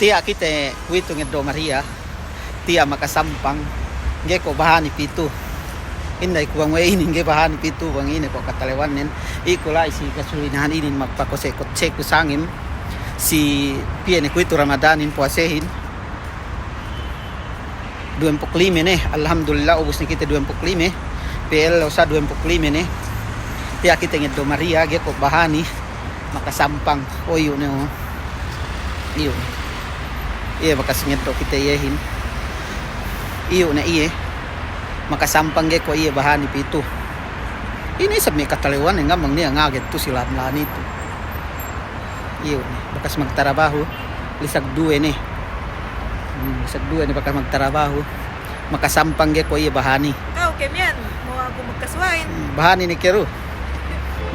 Tia kita kuito ng Do Maria. Tia makasampang. Nge ko bahani pitu. Inday ko bang wainin nge bahani pitu bang ini ko katalewanin. Ikulay si kasulinahan inin magpakosekot ko sangim. Si piene kuito Ramadanin puasehin. 25 nih. Alhamdulillah ubus ni kita 25. PL sa 25 nih. Tia kita ng Do Maria nge ko bahani makasampang. O yun o. Yun. Iya makasingit to kita iyahin. Iyo na iye. Makasampang ge ko iya bahani pito. Ini sab may kataliwan nga mang niya ngaget to sila mlan ito. Iyo bakas magtrabaho lisag duwe ni. Lisag duwe ni bakas magtrabaho. Makasampang ge ko iya bahani. Ikaw kemyan mo ako magkaswain. Bahani ni Kero.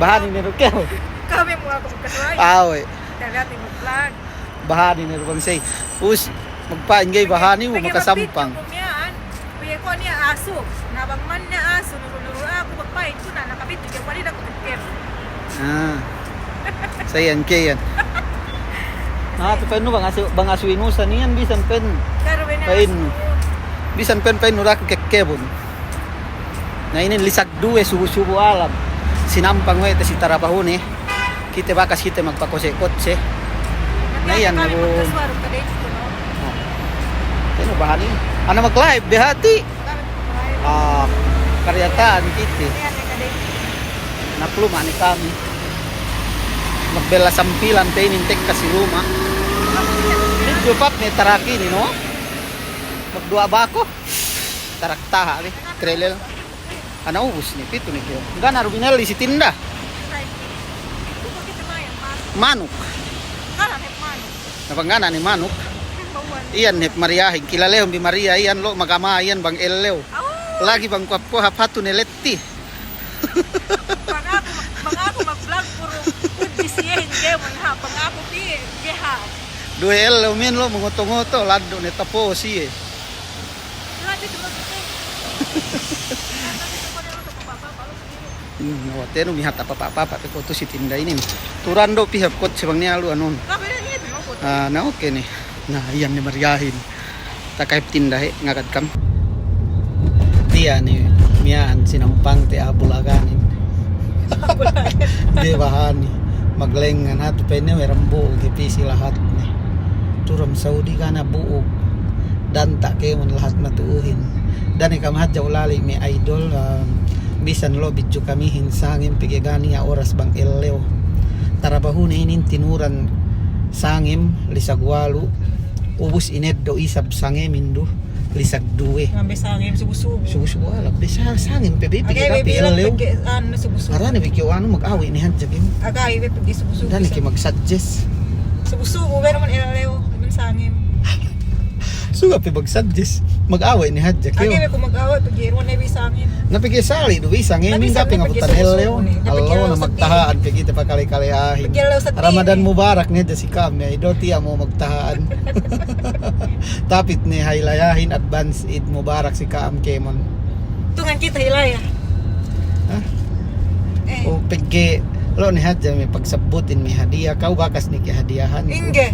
Bahani ni Kero. Kami mo ako magkaswain. Awe. Dagati mo vlog. Bahani ni Bang say. Us magpain gay bahani mo makasampang. Kuya ko niya aso. Nabang man na aso. Nuruluro ako magpain ko na. Nakabito. Kaya wali na ko nagkir. Sayan kayan. Ito pa bang asuinusan niyan. Bisan pen. Pain. Bisan pen pain nurak kekebon. Na ini lisag duwe subu-subu alam. Sinampang we si tarabahon eh. Kita bakas kita magpakose-kotse. Ngayon na po. Ano bahani? Ano mag-live? Dihati. Karyataan kita. Napluma ni kami. Magbela sampilan tayo nintek kasi rumah. Medyo pat may taraki ni no? Magdua ba ako? Taraktaha. Trailer. Ano ubus ni? Pito ni Kyo. Gana Rubinelli si tinda. Manok. Napanggana ni manok. Iyan hep Mariahin. Kilalehon bi Maria. Iyan lo magama. Iyan bang ellew. Lagi bang kwapo hapatu neletti. Pangako mag-vlog puro udisihin gemon ha. Pangako pi geha. Dua ellew min lo mengoto-ngoto. Lado ni tapo siye. Lagi cuma Nawateno mihat apa-apa ko to si tinda ini. Turando pihap kot sebang ni alu anon. Na okay nih. Nah, iyan ni Mariahin. Takay tinda ngagad kam. Dia ni miyan sinampang te abulaganin. Di bahani. Maglengan hatu pene merambo gipisi lahat ni. Turam Saudi kana buog. Dan tak kemon lahat matuuhin. Dan ikam hadja ulali mi idol bisan lo bidyo kami hinsangin pigegani ya oras bang ellew. Tarabahun inin tinuran sangim lisag walu ubus ined do isab sangim indo lisag duwe ngambe sangim subu-subu alam bisa sangim pe bibi ellew ano subu-subu arane bigyo ano mag-awi ni hadja kim agay we pigi subu-subu dan iki mag-suggest subu-subu pero man ellew man sangim suga pe mag-suggest mag-awi ni hadja kim agay we ko mag-awi pigi ron na bisangim napigisali do bisa ngemi dapi ngabutan ellew allo na magtahaan pe kita pa kali-kali ahin Ramadan Mubarak niya si kami ido tiya mo magtahaan tapit ni haylayahin advance Eid Mubarak si Kaam Kemon tungan kita hilaya o pegge lo ni hadja may pagsabutin mi hadiah kau bakas ni hadiahan inge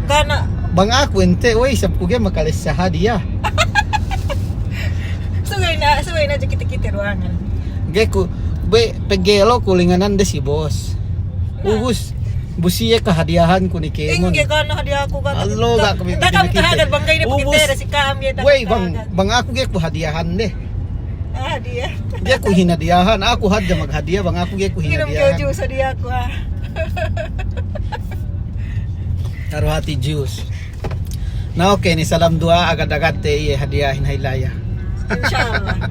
gana bang aku ente oy sab ko ge makalis sa hadiah sugay na kita ruangan ge ko be pegelo kulinganan de si boss ubus busiya ka hadiahan ko ni Kemon inge kana hadiah ko ka allo ga kami nakagad bangay na pagitera si Kaam yata wey bang ako ge ko hadiahan de hadiah ge ko hinadiahan ako hadja maghadiah bang ako ge ko hinadiahan inom juice hadiah ko Taro hati juice na okay ni salam dua agad-agad te hadiahin haylaya inshallah